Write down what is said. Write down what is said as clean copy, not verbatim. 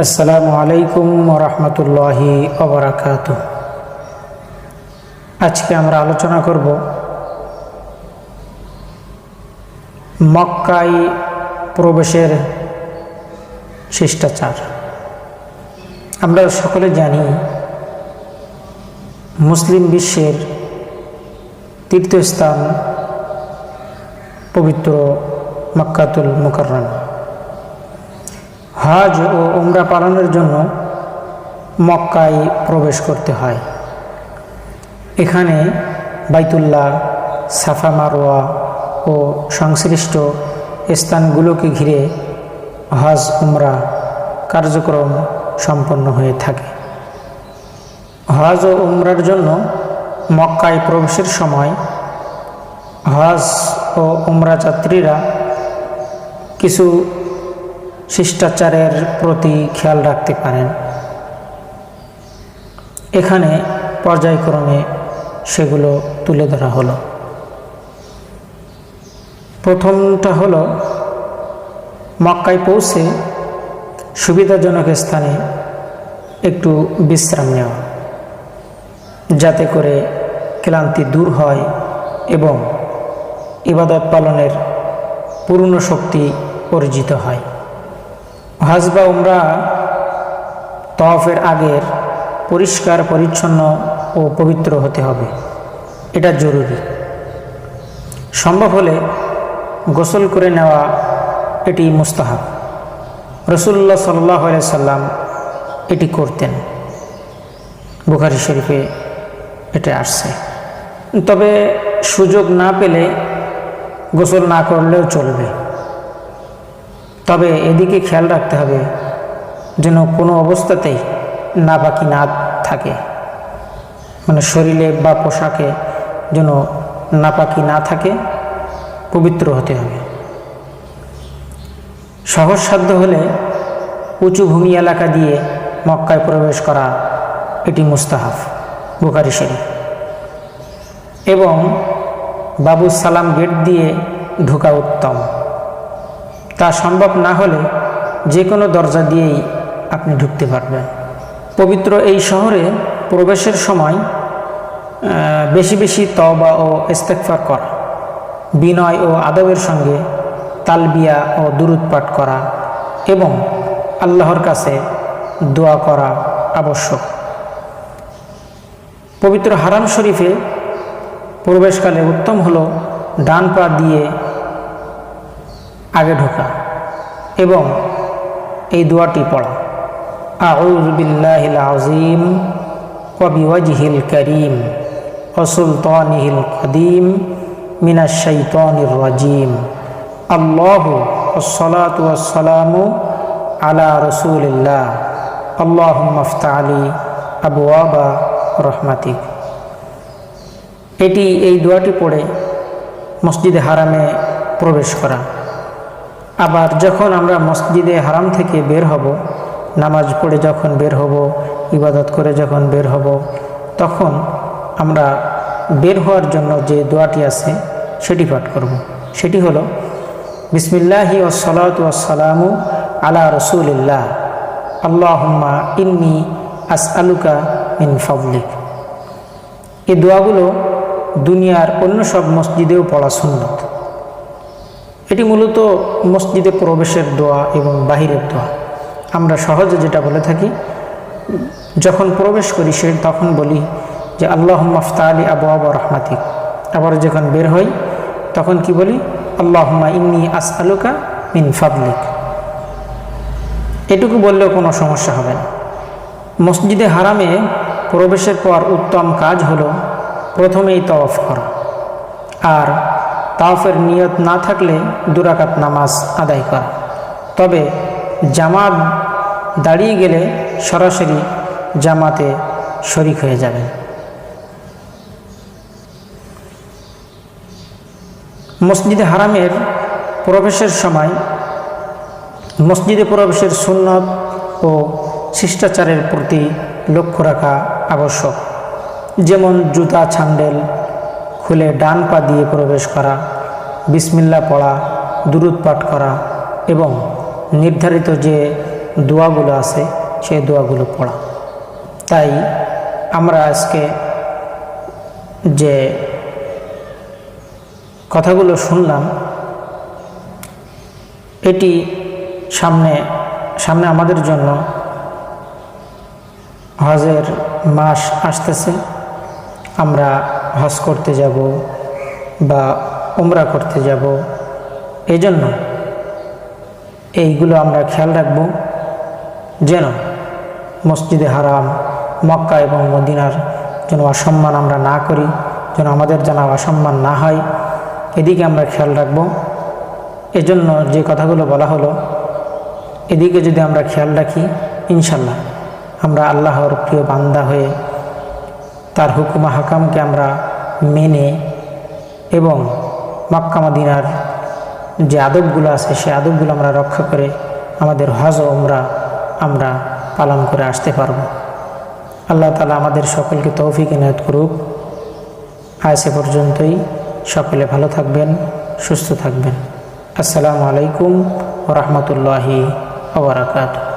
আসসালামু আলাইকুম ওয়া রাহমাতুল্লাহি ওয়া বারাকাতুহু। আজকে আমরা আলোচনা করব মক্কায় প্রবেশের শিষ্টাচার। আমরা সকলে জানি মুসলিম বিশ্বের তীর্থস্থান পবিত্র মক্কাতুল মুকাররমা। হজ ও উমরা পালনের জন্য মক্কায় প্রবেশ করতে হয়। এখানে বাইতুল্লাহ, সাফা মারওয়া ও সংশ্লিষ্ট স্থানগুলোকে ঘিরে হজ উমরা কার্যক্রম সম্পন্ন হয়ে থাকে। হজ ও উমরার জন্য মক্কায় প্রবেশের সময় হজ ও উমরা যাত্রীরা কিছু শিষ্টাচারের প্রতি খেয়াল রাখতে পারেন। এখানে পর্যায়ক্রমে সেগুলো তুলে ধরা হলো। প্রথমটা হলো মক্কায় পৌঁছে সুবিধাজনক স্থানে একটু বিশ্রাম নেওয়া, যাতে করে ক্লান্তি দূর হয় এবং ইবাদত পালনের পূর্ণ শক্তি অর্জিত হয়। হজ বা উমরা তওয়াফের আগের পরিষ্কার পরিচ্ছন্ন ও পবিত্র হতে হবে, এটা জরুরি। সম্ভব হলে গোসল করে নেওয়া এটি মুস্তাহাব। রাসূলুল্লাহ সাল্লাল্লাহু আলাইহি সাল্লাম এটি করতেন, বুখারী শরীফে এটা আসছে। তবে সুযোগ না পেলে গোসল না করলেও চলবে। তবে এদিকে খেয়াল রাখতে হবে যেন কোনো অবস্থাতেই নাপাকি না থাকে, মানে শরীরে বা পোশাকে যেন নাপাকি না থাকে, পবিত্র হতে হবে। সহজসাধ্য হলে উঁচু ভূমি এলাকা দিয়ে মক্কায় প্রবেশ করা এটি মুস্তাহাব, বুখারী শরীফ। এবং বাবু সালাম গেট দিয়ে ঢোকা উত্তম। তা সম্ভব না হলে যে কোনো দরজা দিয়েই আপনি ঢুকতে পারবেন। পবিত্র এই শহরে প্রবেশের সময় বেশি বেশি তওবা ও ইস্তেগফার করা, বিনয় ও আদবের সঙ্গে তালবিয়া ও দুরূদ পাঠ করা এবং আল্লাহর কাছে দোয়া করা আবশ্যক। পবিত্র হারাম শরীফে প্রবেশকালে উত্তম হলো ডান পা দিয়ে আগে ঢোকা এবং এই দোয়াটি পড়া, আউযু বিল্লাহিল আযীম ওয়া বিওয়াজহিল কারীম ওয়া সুলতানিহিল কাদীম মিনাশ শাইতানির রাজীম। আল্লাহু ওয়াসসালাতু ওয়াসসালামু আলা রাসূলিল্লাহ। আল্লাহুম্মা ইফতাহ লি আবওয়াবা রাহমাতিক। এই দোয়াটি পড়ে মসজিদে হারামে প্রবেশ করা। আবার যখন আমরা মসজিদে হারাম থেকে বের হব, নামাজ পড়ে যখন বের হব, ইবাদত করে যখন বের হব, তখন আমরা বের হওয়ার জন্য যে দোয়াটি আছে সেটি পাঠ করব। সেটি হলো বিসমিল্লাহি ওয়াসসালাতু ওয়াসসালামু আলা রাসূলিল্লাহ। আল্লাহুম্মা ইন্নী আসআলুকা মিন ফাদলিক। এই দোয়াগুলো দুনিয়ার অন্য সব মসজিদেও পড়া সুন্নত। এটি মূলত মসজিদে প্রবেশের দোয়া এবং বাহিরের দোয়া। আমরা সহজে যেটা বলে থাকি, যখন প্রবেশ করি তখন বলি যে আল্লাহুম্মা ইফতাহ লি আবওয়াবা রাহমাতিক। আবার যখন বের হই তখন কি বলি, আল্লাহুম্মা ইন্নী আসআলুকা মিন ফাদলিক। এটুকু বললেও কোনো সমস্যা হবে না। মসজিদে হারামে প্রবেশের পর উত্তম কাজ হলো প্রথমেই তওয়াফ করা। আর তাওয়াফের নিয়ত না থাকলে 2 রাকাত নামাজ আদায় করা। তবে জামাত দাঁড়িয়ে গেলে সরাসরি জামাতে শরিক হয়ে যাবেন। মসজিদে হারামের প্রবেশের সময় মসজিদে প্রবেশের সুন্নত ও শিষ্টাচারের প্রতি লক্ষ্য রাখা আবশ্যক। যেমন জুতা ছান্ডেল খুলে ডান পা দিয়ে প্রবেশ করা, বিসমিল্লাহ পড়া, দুরূদ পাঠ করা এবং নির্ধারিত যে দোয়াগুলো আছে সেই দোয়াগুলো পড়া। তাই আমরা আজকে যে কথাগুলো শুনলাম, এটি সামনে আমাদের জন্য হজের মাস আসতেছে। আমরা হজ করতে যাব বা উমরা করতে যাব, এই জন্য এইগুলো আমরা খেয়াল রাখব যেন মসজিদে হারাম, মক্কা এবং মদিনার যেন অসম্মান আমরা না করি, যেন আমাদের যেন অসম্মান না হয়, এদিকে আমরা খেয়াল রাখব। এজন্য যে কথাগুলো বলা হলো, এদিকে যদি আমরা খেয়াল রাখি, ইনশাল্লাহ আমরা আল্লাহর প্রিয় বান্দা হয়ে তার হুকুম হাকামকে আমরা মেনে এবং মক্কা মদিনার যে আদবগুলো আছে সেই আদবগুলো আমরা রক্ষা করে আমাদের হজ ও উমরা আমরা পালন করে আসতে পারব। আল্লাহ তাআলা আমাদের সকলকে তৌফিক ইনায়াত করুক। আজ এ পর্যন্তই। সকলে ভালো থাকবেন, সুস্থ থাকবেন। আসসালামু আলাইকুম ওয়া রাহমাতুল্লাহি ওয়া বারাকাতুহু।